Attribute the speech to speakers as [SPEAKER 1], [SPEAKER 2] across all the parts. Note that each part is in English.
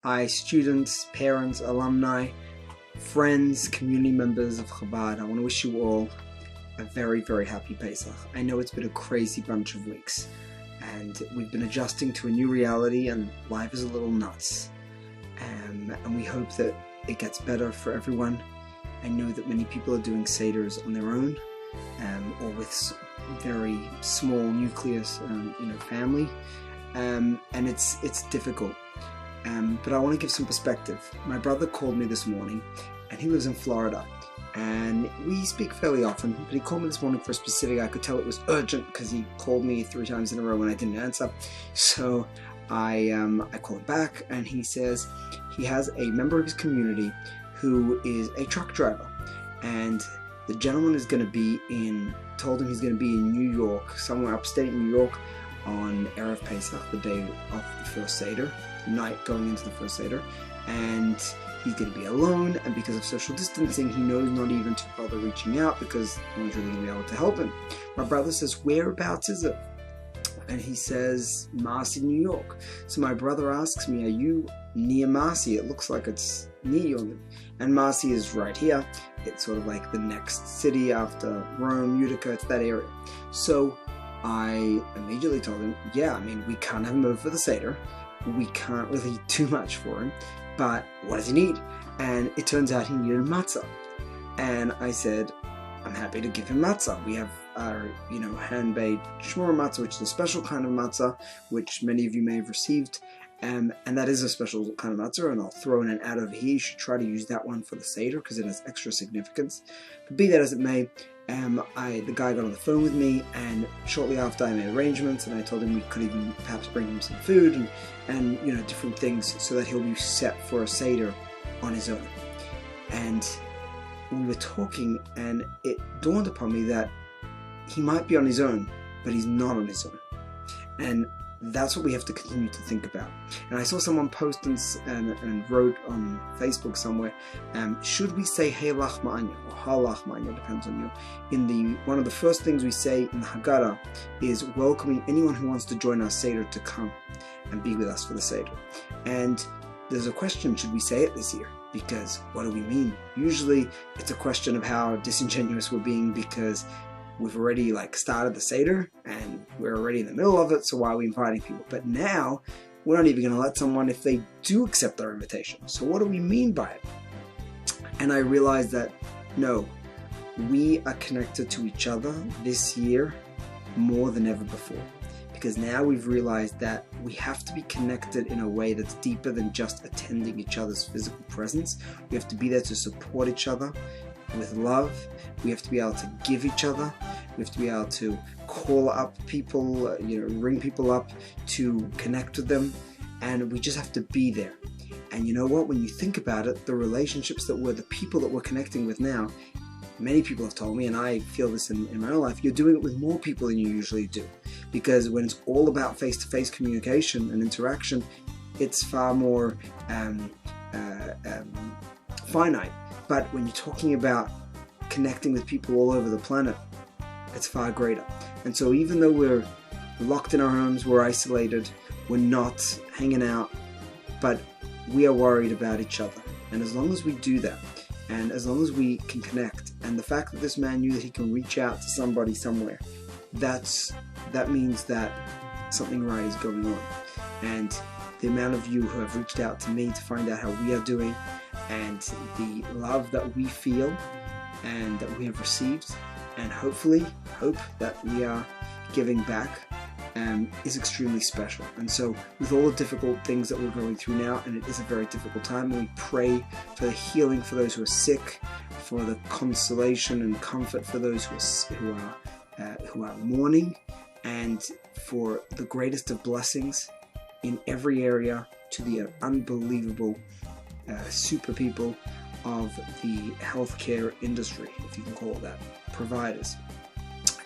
[SPEAKER 1] Hi, students, parents, alumni, friends, community members of Chabad. I want to wish you all a very, very happy Pesach. I know it's been a crazy bunch of weeks, and we've been adjusting to a new reality, and life is a little nuts. And we hope that it gets better for everyone. I know that many people are doing seders on their own, or with very small nucleus, family, and it's difficult. But I want to give some perspective. My brother called me this morning, and he lives in Florida, and we speak fairly often, but he called me this morning for a specific. I could tell it was urgent because he called me 3 times in a row and I didn't answer. So I called back, and he says he has a member of his community who is a truck driver, and the gentleman is going to be told him he's going to be in New York, somewhere upstate New York, on Erev Pesach, the day of the first Seder, night going into the first Seder, and he's going to be alone, and because of social distancing, he knows not even to bother reaching out because no one's really going to be able to help him. My brother says, whereabouts is it? And he says, Marcy, New York. So my brother asks me, are you near Marcy? It looks like it's near you. And Marcy is right here. It's sort of like the next city after Rome, Utica, it's that area. So I immediately told him, yeah, I mean, we can't have him over for the Seder. We can't really do much for him, but what does he need? And it turns out he needed matzah. And I said, I'm happy to give him matzah. We have our, hand-made shmura matzah, which is a special kind of matzah, which many of you may have received. And that is a special kind of matzah, and I'll throw in an ad over here. You should try to use that one for the Seder because it has extra significance. But be that as it may, the guy got on the phone with me, and shortly after I made arrangements, and I told him we could even perhaps bring him some food and different things so that he'll be set for a Seder on his own. And we were talking, and it dawned upon me that he might be on his own, but he's not on his own. And that's what we have to continue to think about. And I saw someone post and wrote on Facebook somewhere, should we say Hey Lach Ma'anya or Ha Lach Ma'anya, depends on you. One of the first things we say in the Haggadah is welcoming anyone who wants to join our Seder to come and be with us for the Seder. And there's a question, should we say it this year? Because what do we mean? Usually it's a question of how disingenuous we're being because we've already started the Seder and we're already in the middle of it, so why are we inviting people? But now we're not even going to let someone if they do accept our invitation. So what do we mean by it? And I realized that no, we are connected to each other this year more than ever before. Because now we've realized that we have to be connected in a way that's deeper than just attending each other's physical presence. We have to be there to support each other with love. We have to be able to give each other. We have to be able to call up people, ring people up to connect with them, and we just have to be there. And you know what? When you think about it, the relationships the people that we're connecting with now, many people have told me, and I feel this in my own life, you're doing it with more people than you usually do. Because when it's all about face-to-face communication and interaction, it's far more finite. But when you're talking about connecting with people all over the planet, it's far greater. And so even though we're locked in our homes, we're isolated, we're not hanging out, but we are worried about each other. And as long as we do that, and as long as we can connect, and the fact that this man knew that he can reach out to somebody somewhere, that means that something right is going on. And the amount of you who have reached out to me to find out how we are doing, and the love that we feel and that we have received, and hopefully hope that we are giving back, is extremely special. And so with all the difficult things that we're going through now, and it is a very difficult time, and we pray for the healing for those who are sick, for the consolation and comfort for those who are mourning, and for the greatest of blessings in every area to the unbelievable super people of the healthcare industry, if you can call it that, providers.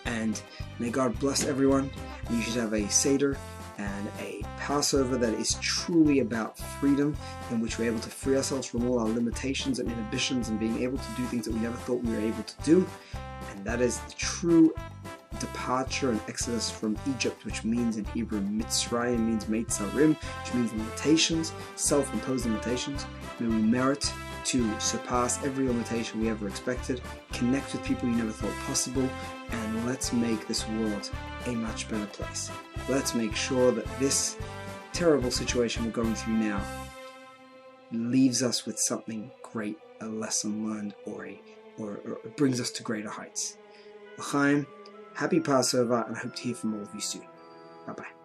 [SPEAKER 1] And may God bless everyone. You should have a Seder and a Passover that is truly about freedom, in which we're able to free ourselves from all our limitations and inhibitions and being able to do things that we never thought we were able to do. And that is the true departure and exodus from Egypt, which means in Hebrew Mitzrayim means Meitzarim, which means limitations, self-imposed limitations. May we merit to surpass every limitation we ever expected, connect with people you never thought possible, and let's make this world a much better place. Let's make sure that this terrible situation we're going through now leaves us with something great, a lesson learned, or brings us to greater heights. L'chaim, happy Passover, and I hope to hear from all of you soon. Bye-bye.